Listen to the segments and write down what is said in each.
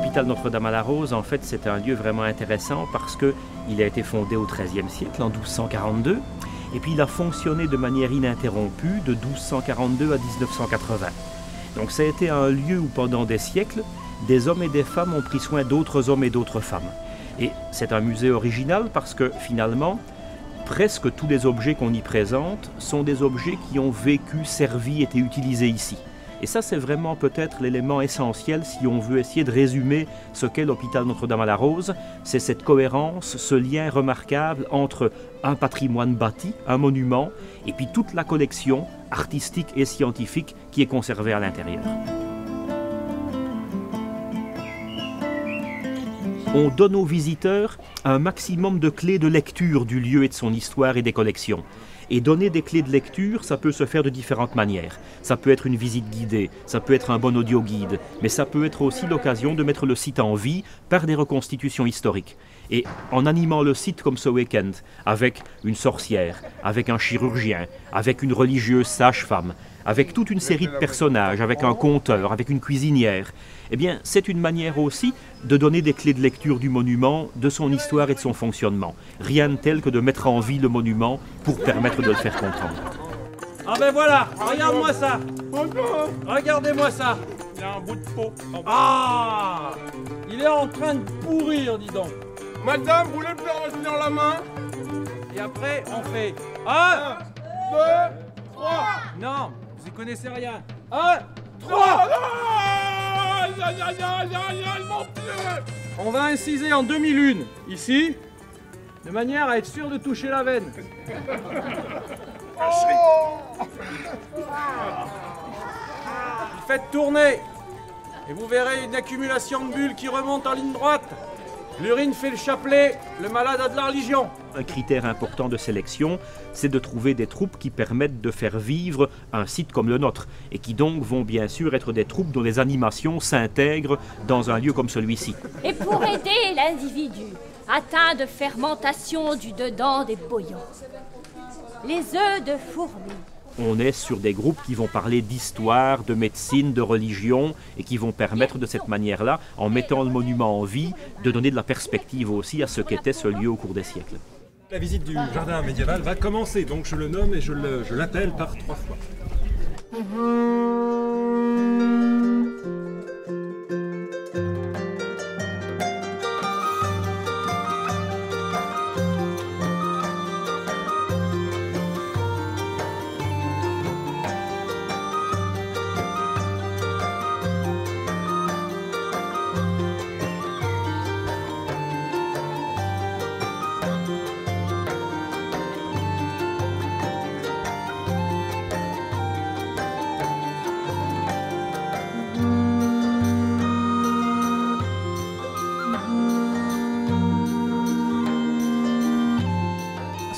L'hôpital Notre-Dame-à-la-Rose, en fait, c'est un lieu vraiment intéressant parce qu'il a été fondé au XIIIe siècle, en 1242, et puis il a fonctionné de manière ininterrompue de 1242 à 1980. Donc ça a été un lieu où pendant des siècles, des hommes et des femmes ont pris soin d'autres hommes et d'autres femmes. Et c'est un musée original parce que finalement, presque tous les objets qu'on y présente sont des objets qui ont vécu, servi, été utilisés ici. Et ça, c'est vraiment peut-être l'élément essentiel si on veut essayer de résumer ce qu'est l'hôpital Notre-Dame-à-la-Rose. C'est cette cohérence, ce lien remarquable entre un patrimoine bâti, un monument, et puis toute la collection artistique et scientifique qui est conservée à l'intérieur. On donne aux visiteurs un maximum de clés de lecture du lieu et de son histoire et des collections. Et donner des clés de lecture, ça peut se faire de différentes manières. Ça peut être une visite guidée, ça peut être un bon audio guide, mais ça peut être aussi l'occasion de mettre le site en vie par des reconstitutions historiques. Et en animant le site comme ce week-end, avec une sorcière, avec un chirurgien, avec une religieuse sage-femme, avec toute une série de personnages, avec un conteur, avec une cuisinière, eh bien, c'est une manière aussi de donner des clés de lecture du monument, de son histoire et de son fonctionnement. Rien de tel que de mettre en vie le monument pour permettre de le faire comprendre. Ah ben voilà, regarde-moi ça. Regardez-moi ça. Il y a un bout de peau. Ah, il est en train de pourrir, dis donc. Madame, vous voulez me faire retenir la main? Et après, on fait 1, 2, 3. non, vous y connaissez rien. 1, 3. On va inciser en demi-lune, ici, de manière à être sûr de toucher la veine. Faites tourner, et vous verrez une accumulation de bulles qui remonte en ligne droite. L'urine fait le chapelet, le malade a de la religion. Un critère important de sélection, c'est de trouver des troupes qui permettent de faire vivre un site comme le nôtre et qui donc vont bien sûr être des troupes dont les animations s'intègrent dans un lieu comme celui-ci. Et pour aider l'individu atteint de fermentation du dedans des boyaux, les œufs de fourmi. On est sur des groupes qui vont parler d'histoire, de médecine, de religion et qui vont permettre de cette manière-là, en mettant le monument en vie, de donner de la perspective aussi à ce qu'était ce lieu au cours des siècles. La visite du jardin médiéval va commencer, donc je le nomme et je l'appelle par 3 fois.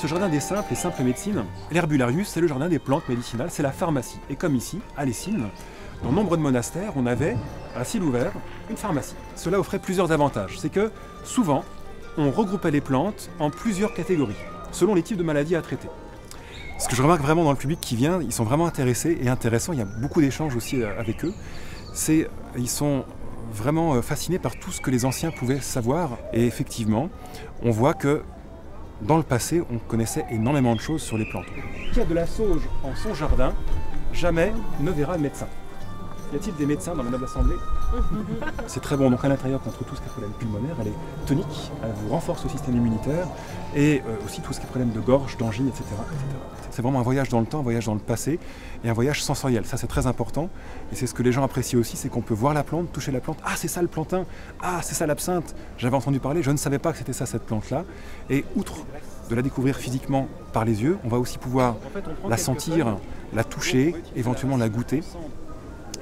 Ce jardin des simples, les simples médecines, l'herbularius, c'est le jardin des plantes médicinales, c'est la pharmacie. Et comme ici, à Lessines, dans nombre de monastères, on avait, à ciel ouvert, une pharmacie. Cela offrait plusieurs avantages. C'est que, souvent, on regroupait les plantes en plusieurs catégories, selon les types de maladies à traiter. Ce que je remarque vraiment dans le public qui vient, ils sont vraiment intéressés et intéressants, il y a beaucoup d'échanges aussi avec eux, ils sont vraiment fascinés par tout ce que les anciens pouvaient savoir. Et effectivement, on voit que dans le passé, on connaissait énormément de choses sur les plantes. Qui a de la sauge en son jardin, jamais ne verra de médecin. Y a-t-il des médecins dans la noble assemblée? C'est très bon, donc à l'intérieur contre tout ce qui est problème pulmonaire, elle est tonique, elle vous renforce le système immunitaire et aussi tout ce qui est problème de gorge, d'angine, etc. C'est vraiment un voyage dans le temps, un voyage dans le passé et un voyage sensoriel. Ça, c'est très important et c'est ce que les gens apprécient aussi, c'est qu'on peut voir la plante, toucher la plante. Ah, c'est ça le plantain. Ah, c'est ça l'absinthe. J'avais entendu parler, je ne savais pas que c'était ça cette plante-là. Et outre de la découvrir physiquement par les yeux, on va aussi pouvoir la sentir, la toucher, éventuellement la goûter.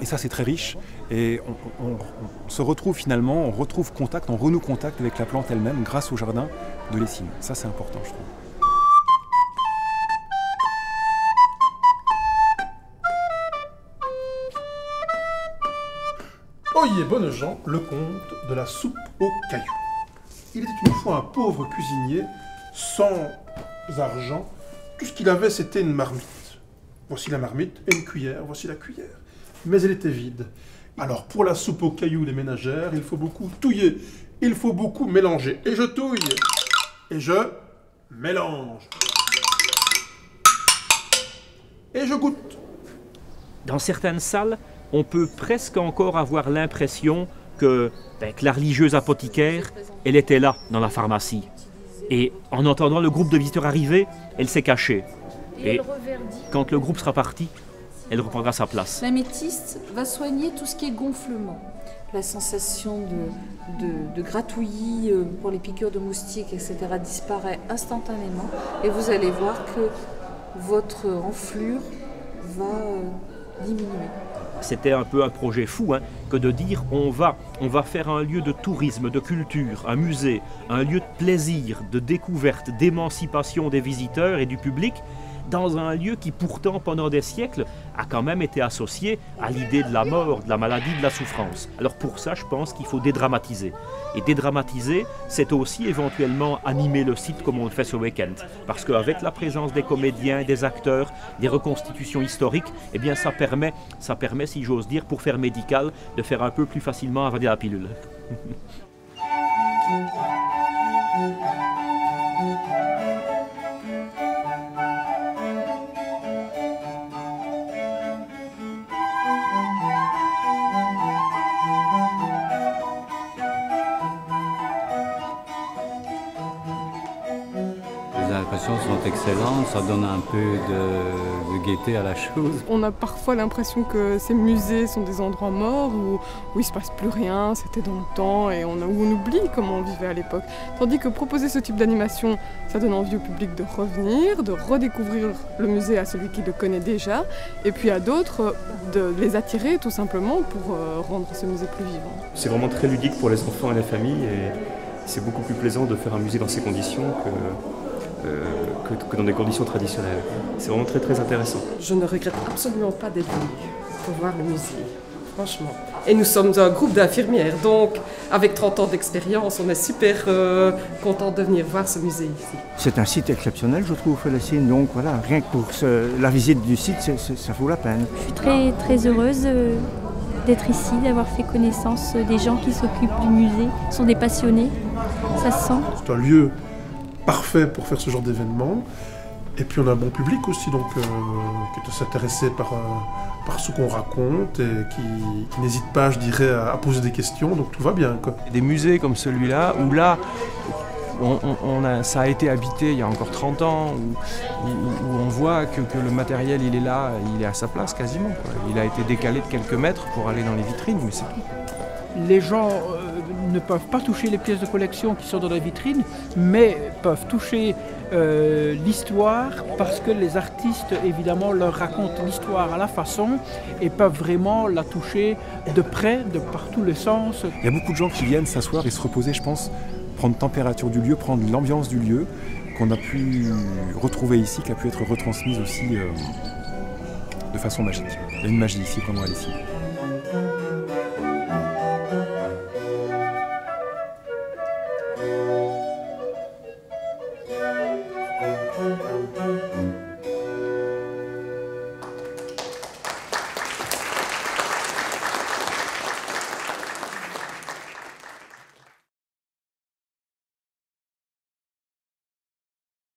Et ça, c'est très riche. Et on se retrouve finalement, on retrouve contact, on renoue contact avec la plante elle-même grâce au jardin de Lessines. Ça, c'est important, je trouve. Oyez, bonnes gens, le conte de la soupe aux cailloux. Il était une fois un pauvre cuisinier, sans argent. Tout ce qu'il avait, c'était une marmite. Voici la marmite et une cuillère, voici la cuillère. Mais elle était vide. Alors pour la soupe aux cailloux des ménagères, il faut beaucoup touiller, il faut beaucoup mélanger. Et je touille, et je mélange. Et je goûte. Dans certaines salles, on peut presque encore avoir l'impression que la religieuse apothicaire, elle était là, dans la pharmacie. Et en entendant le groupe de visiteurs arriver, elle s'est cachée. Et quand le groupe sera parti, elle reprendra sa place. L'améthyste va soigner tout ce qui est gonflement. La sensation de gratouillis pour les piqûres de moustiques, etc. disparaît instantanément. Et vous allez voir que votre enflure va diminuer. C'était un peu un projet fou, que de dire on va faire un lieu de tourisme, de culture, un musée, un lieu de plaisir, de découverte, d'émancipation des visiteurs et du public, dans un lieu qui pourtant pendant des siècles a quand même été associé à l'idée de la mort, de la maladie, de la souffrance. Alors pour ça, je pense qu'il faut dédramatiser. Et dédramatiser, c'est aussi éventuellement animer le site comme on le fait ce week-end. Parce qu'avec la présence des comédiens, des acteurs, des reconstitutions historiques, eh bien ça permet, si j'ose dire, pour faire médical, de faire un peu plus facilement avaler la pilule. Les impressions sont excellentes, ça donne un peu de gaieté à la chose. On a parfois l'impression que ces musées sont des endroits morts où il ne se passe plus rien, c'était dans le temps et où on oublie comment on vivait à l'époque. Tandis que proposer ce type d'animation, ça donne envie au public de revenir, de redécouvrir le musée à celui qui le connaît déjà, et puis à d'autres de les attirer tout simplement pour rendre ce musée plus vivant. C'est vraiment très ludique pour les enfants et les familles et c'est beaucoup plus plaisant de faire un musée dans ces conditions que dans des conditions traditionnelles. C'est vraiment très très intéressant. Je ne regrette absolument pas d'être venue pour voir le musée, franchement. Et nous sommes un groupe d'infirmières, donc avec 30 ans d'expérience, on est super contents de venir voir ce musée ici. C'est un site exceptionnel, je trouve, Félicine. Donc voilà, rien que pour la visite du site, ça vaut la peine. Je suis très très heureuse d'être ici, d'avoir fait connaissance des gens qui s'occupent du musée. Ce sont des passionnés, ça se sent. C'est un lieu parfait pour faire ce genre d'événement. Et puis on a un bon public aussi, donc qui est intéressé par ce qu'on raconte et qui n'hésite pas, je dirais, à poser des questions, donc tout va bien, quoi. Des musées comme celui-là, où là, ça a été habité il y a encore 30 ans, où on voit que le matériel il est là, il est à sa place quasiment, quoi. Il a été décalé de quelques mètres pour aller dans les vitrines, mais c'est tout. Les gens ne peuvent pas toucher les pièces de collection qui sont dans la vitrine, mais peuvent toucher l'histoire parce que les artistes, évidemment, leur racontent l'histoire à la façon et peuvent vraiment la toucher de près, de par tous les sens. Il y a beaucoup de gens qui viennent s'asseoir et se reposer, je pense, prendre température du lieu, prendre l'ambiance du lieu qu'on a pu retrouver ici, qui a pu être retransmise aussi de façon magique. Il y a une magie ici, vraiment, à ici.